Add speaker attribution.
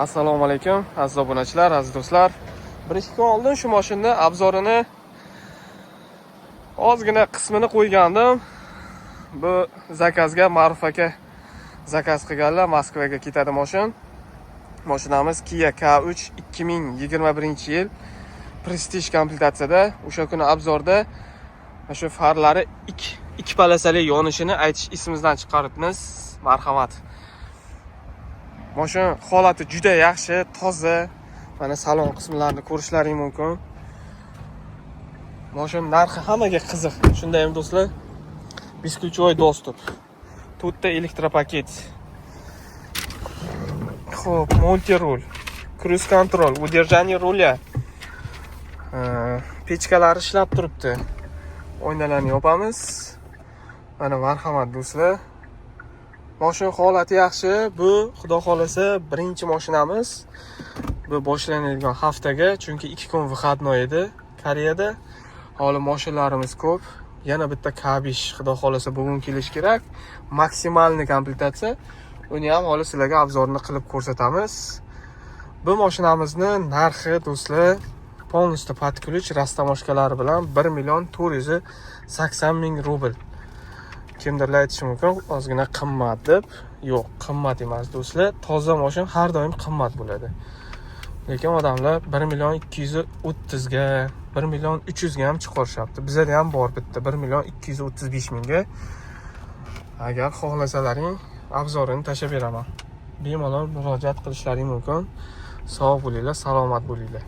Speaker 1: Assalomu alaykum aziz obunachilar, aziz do'stlar. 1-2 kun oldin shu mashinani obzorini ozgina qismini qo'ygandim. Bu zakazga Ma'ruf aka zakaz qilganlar, Moskvaga ketadi mashin. Mashinamiz Kia K3 2021-yil Prestige komplektatsiyada. O'sha kuni obzorda shu farlari ikki palasali yonishini aytish esimizdan chiqaribmiz. Marhamat. Mashin holati juda yaxshi, toza. Mana salon qismlarini ko'rishlaring mumkin. Mashin narxi hammaga qiziq. Shunday ham do'stlar. Бесключевой достуp. To'rtta elektropaket. Xo'p, multirul, cruise control, удержание руля. Pechkalar ishlab turibdi. Oynalarni yopamiz. Mana marhamat do'stlar. Mashin holati yaxshi. Bu xudo xolasa birinchi mashinamiz. Bu boshlanadigan haftaga, chunki 2 kun выходной edi Koreyada. Hali mashinlarimiz ko'p. Yana bitta K5 xudo xolasa bugun kelish kerak. Maksimalni komplektatsiya. Uni ham hali sizlarga obzorini qilib ko'rsatamiz. Bu mashinamizni narxi do'stlar полностью под ключ rastamoshkalari bilan 1,480,000 rubl. Kimdirlar aytishi mumkin, ozgina qimmat deb. Yo'q, qimmat emas do'stlar. Toza mashin har doim qimmat bo'ladi. Lekin odamlar 1,230 ga, 1,300 ga ham chiqarishyapti. Bizda ham bor bitta 1,235,000 ga. Agar xohlasalaring, obzorini tashab beraman. Bemalol murojaat qilishlaring mumkin. Sog' bo'linglar, salomat bo'linglar.